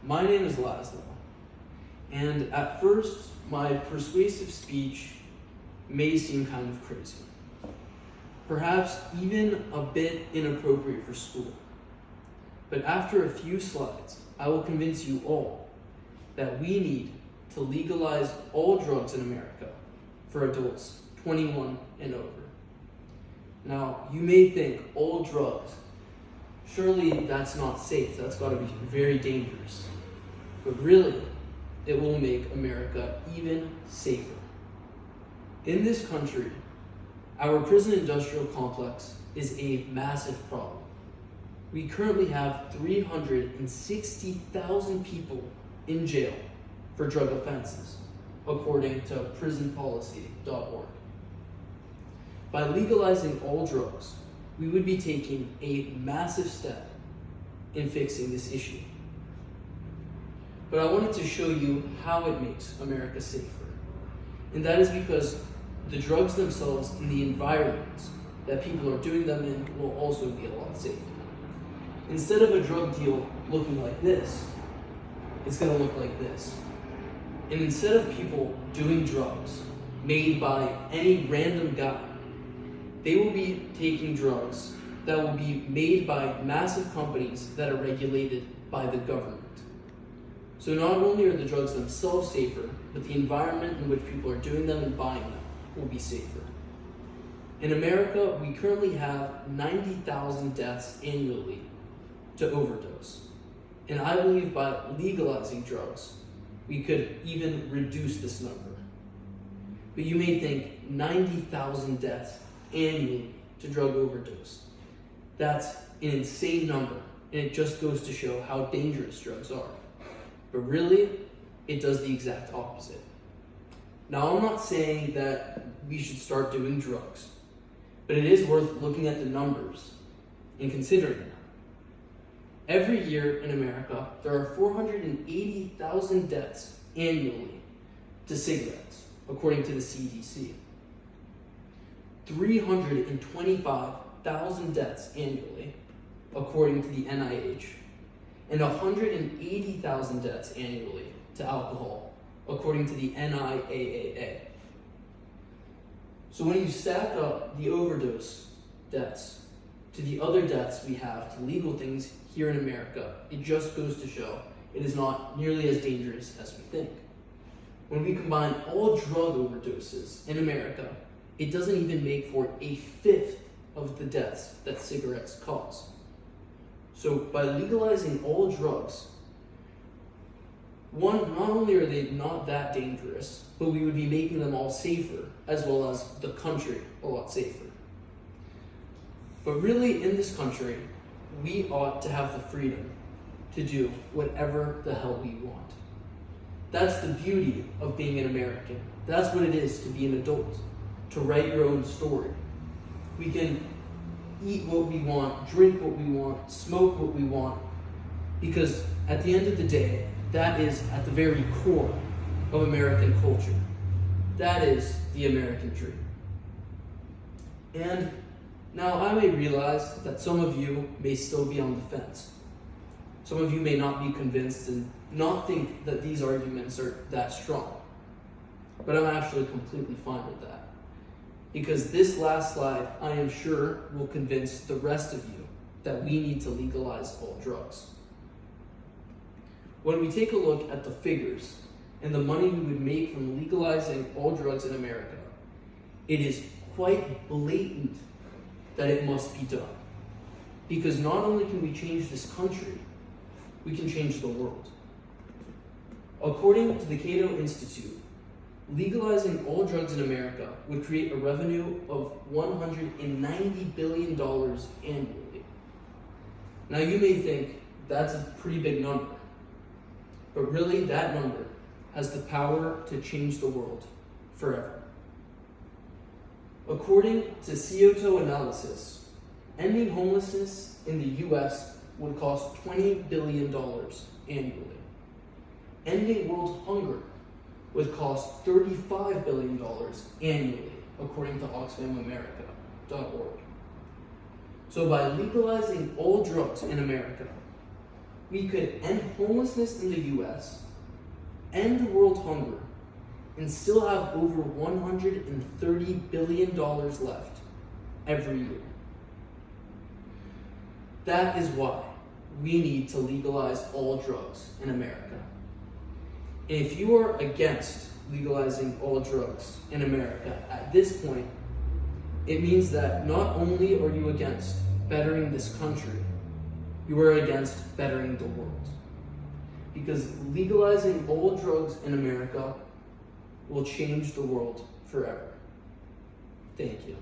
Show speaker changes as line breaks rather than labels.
My name is Laszlo, and at first, my persuasive speech may seem kind of crazy, perhaps even a bit inappropriate for school. But after a few slides, I will convince you all that we need to legalize all drugs in America for adults 21 and over. Now, you may think all drugs, surely that's not safe, that's got to be very dangerous. But really, it will make America even safer. In this country, our prison industrial complex is a massive problem. We currently have 360,000 people in jail for drug offenses, according to prisonpolicy.org. By legalizing all drugs, we would be taking a massive step in fixing this issue. But I wanted to show you how it makes America safer. And that is because the drugs themselves and the environments that people are doing them in will also be a lot safer. Instead of a drug deal looking like this, it's going to look like this. And instead of people doing drugs made by any random guy, they will be taking drugs that will be made by massive companies that are regulated by the government. So not only are the drugs themselves safer, but the environment in which people are doing them and buying them will be safer. In America, we currently have 90,000 deaths annually to overdose. And I believe by legalizing drugs, we could even reduce this number. But you may think 90,000 deaths annually to drug overdose. That's an insane number, and it just goes to show how dangerous drugs are. But really, it does the exact opposite. Now, I'm not saying that we should start doing drugs, but it is worth looking at the numbers and considering them. Every year in America, there are 480,000 deaths annually to cigarettes, according to the CDC. 325,000 deaths annually, according to the NIH, and 180,000 deaths annually to alcohol, according to the NIAAA. So when you stack up the overdose deaths to the other deaths we have to legal things here in America, it just goes to show it is not nearly as dangerous as we think. When we combine all drug overdoses in America, it doesn't even make for a fifth of the deaths that cigarettes cause. So by legalizing all drugs, one, not only are they not that dangerous, but we would be making them all safer, as well as the country a lot safer. But really, in this country, we ought to have the freedom to do whatever the hell we want. That's the beauty of being an American. That's what it is to be an adult, to write your own story. We can eat what we want, drink what we want, smoke what we want, because at the end of the day, that is at the very core of American culture. That is the American dream. And now I may realize that some of you may still be on the fence. Some of you may not be convinced and not think that these arguments are that strong. But I'm actually completely fine with that. Because this last slide, I am sure, will convince the rest of you that we need to legalize all drugs. When we take a look at the figures and the money we would make from legalizing all drugs in America, it is quite blatant that it must be done. Because not only can we change this country, we can change the world. According to the Cato Institute, legalizing all drugs in America would create a revenue of $190 billion annually. Now you may think that's a pretty big number, but really that number has the power to change the world forever. According to CO2 analysis, ending homelessness in the US would cost $20 billion annually. Ending world hunger would cost $35 billion annually, according to OxfamAmerica.org. So by legalizing all drugs in America, we could end homelessness in the US, end world hunger, and still have over $130 billion left every year. That is why we need to legalize all drugs in America. And if you are against legalizing all drugs in America at this point, it means that not only are you against bettering this country, you are against bettering the world. Because legalizing all drugs in America will change the world forever. Thank you.